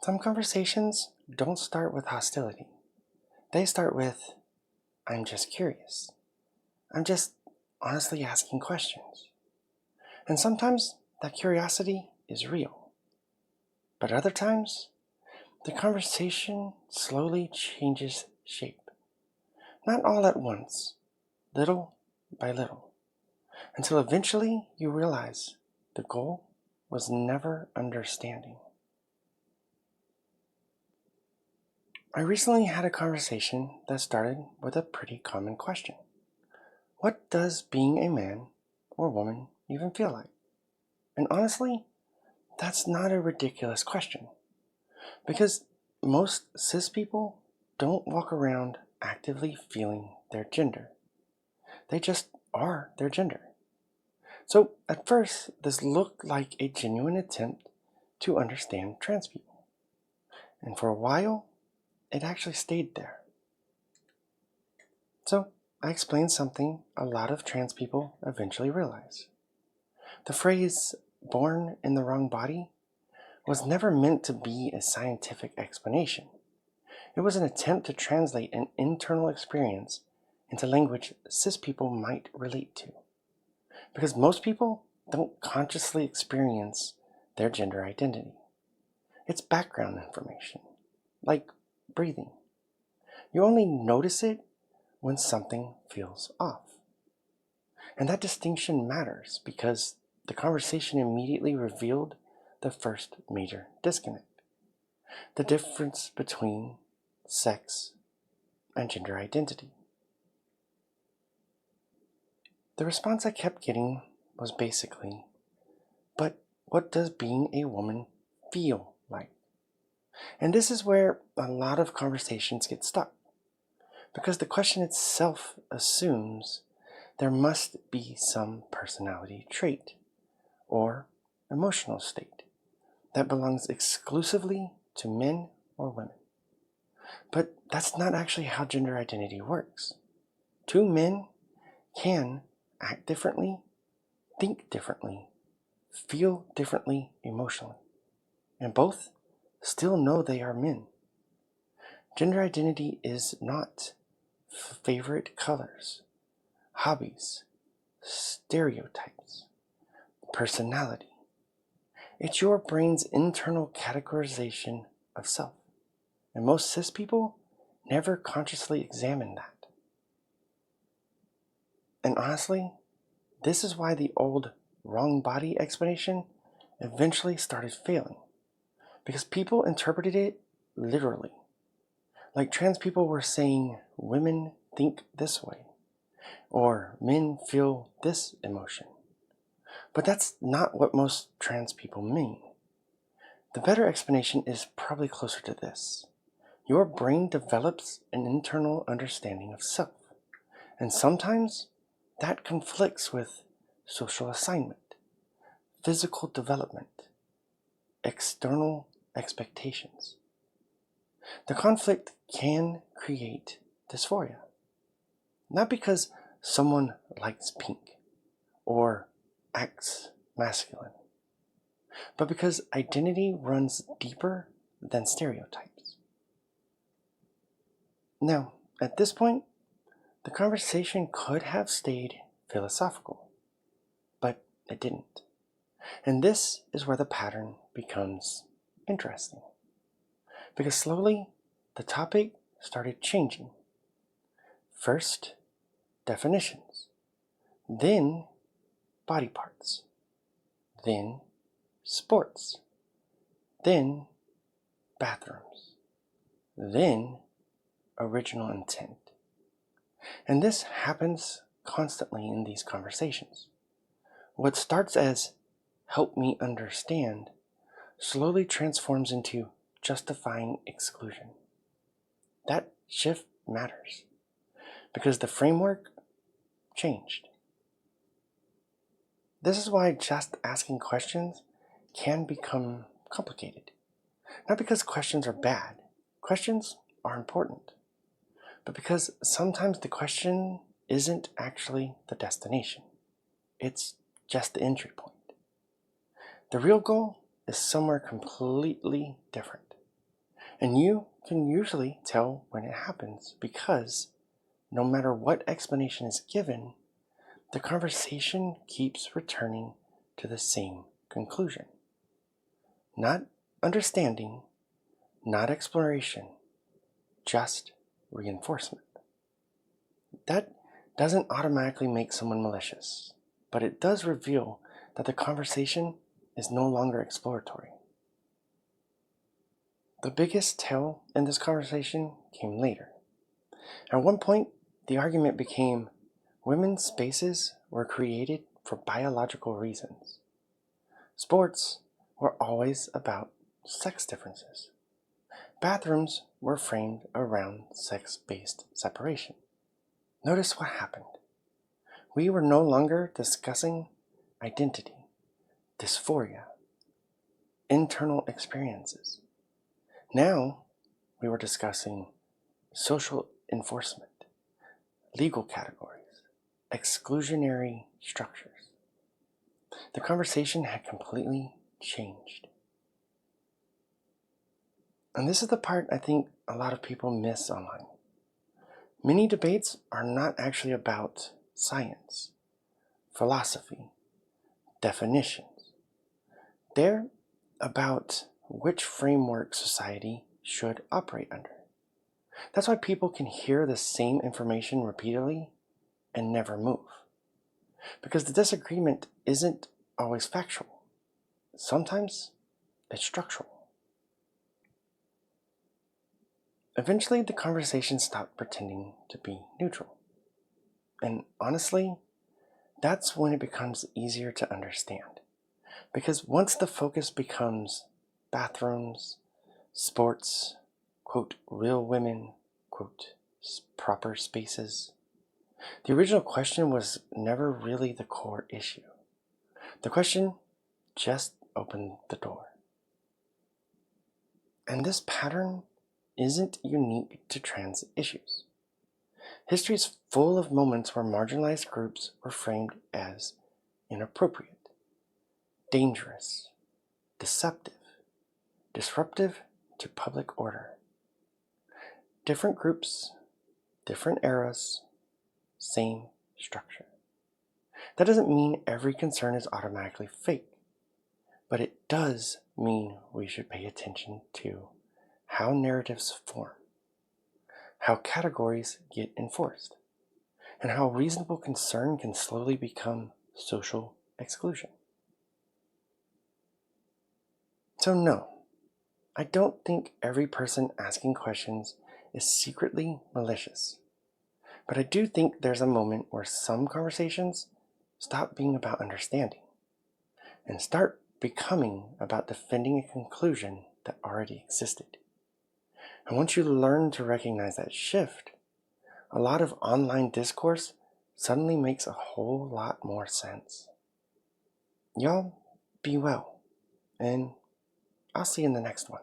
Some conversations don't start with hostility. They start with, I'm just curious. I'm just honestly asking questions. And sometimes that curiosity is real. But other times, the conversation slowly changes shape. Not all at once, little by little, until eventually you realize the goal was never understanding. I recently had a conversation that started with a pretty common question. What does being a man or woman even feel like? And honestly, that's not a ridiculous question. Because most cis people don't walk around actively feeling their gender. They just are their gender. So at first, this looked like a genuine attempt to understand trans people. And for a while, it actually stayed there. So I explained something a lot of trans people eventually realize. The phrase, born in the wrong body, was never meant to be a scientific explanation. It was an attempt to translate an internal experience into language cis people might relate to. Because most people don't consciously experience their gender identity. It's background information, like breathing. You only notice it when something feels off. And that distinction matters because the conversation immediately revealed the first major disconnect. The difference between sex and gender identity. The response I kept getting was basically, but what does being a woman feel like? And this is where a lot of conversations get stuck, because the question itself assumes there must be some personality trait or emotional state that belongs exclusively to men or women. But that's not actually how gender identity works. Two men can act differently, think differently, feel differently emotionally, and both still know they are men. Gender identity is not favorite colors, hobbies, stereotypes, personality. It's your brain's internal categorization of self. And most cis people never consciously examine that. And honestly, this is why the old wrong body explanation eventually started failing. Because people interpreted it literally. Like trans people were saying women think this way, or men feel this emotion. But that's not what most trans people mean. The better explanation is probably closer to this. Your brain develops an internal understanding of self, and sometimes that conflicts with social assignment, physical development, external expectations. The conflict can create dysphoria, not because someone likes pink or acts masculine, but because identity runs deeper than stereotypes. Now, at this point, the conversation could have stayed philosophical, but it didn't. And this is where the pattern becomes interesting. Because slowly, the topic started changing. First, definitions. Then, body parts. Then, sports. Then, bathrooms. Then, original intent. And this happens constantly in these conversations. What starts as help me understand slowly transforms into justifying exclusion. That shift matters because the framework changed. This is why just asking questions can become complicated. Not because questions are bad. Questions are important. But because sometimes the question isn't actually the destination. It's just the entry point. The real goal is somewhere completely different. And you can usually tell when it happens because no matter what explanation is given, the conversation keeps returning to the same conclusion. Not understanding, not exploration, just reinforcement. That doesn't automatically make someone malicious, but it does reveal that the conversation is no longer exploratory. The biggest tell in this conversation came later. At one point, the argument became women's spaces were created for biological reasons. Sports were always about sex differences. Bathrooms were framed around sex-based separation. Notice what happened. We were no longer discussing identity, dysphoria, internal experiences. Now we were discussing social enforcement, legal categories, exclusionary structures. The conversation had completely changed. And this is the part I think a lot of people miss online. Many debates are not actually about science, philosophy, definitions. They're about which framework society should operate under. That's why people can hear the same information repeatedly and never move. Because the disagreement isn't always factual. Sometimes it's structural. Eventually, the conversation stopped pretending to be neutral. And honestly, that's when it becomes easier to understand. Because once the focus becomes bathrooms, sports, quote, real women, quote, proper spaces, the original question was never really the core issue. The question just opened the door. And this pattern isn't unique to trans issues. History is full of moments where marginalized groups were framed as inappropriate, dangerous, deceptive, disruptive to public order. Different groups, different eras, same structure. That doesn't mean every concern is automatically fake, but it does mean we should pay attention to how narratives form, how categories get enforced, and how reasonable concern can slowly become social exclusion. So no, I don't think every person asking questions is secretly malicious. But I do think there's a moment where some conversations stop being about understanding and start becoming about defending a conclusion that already existed. And once you learn to recognize that shift, a lot of online discourse suddenly makes a whole lot more sense. Y'all be well, and I'll see you in the next one.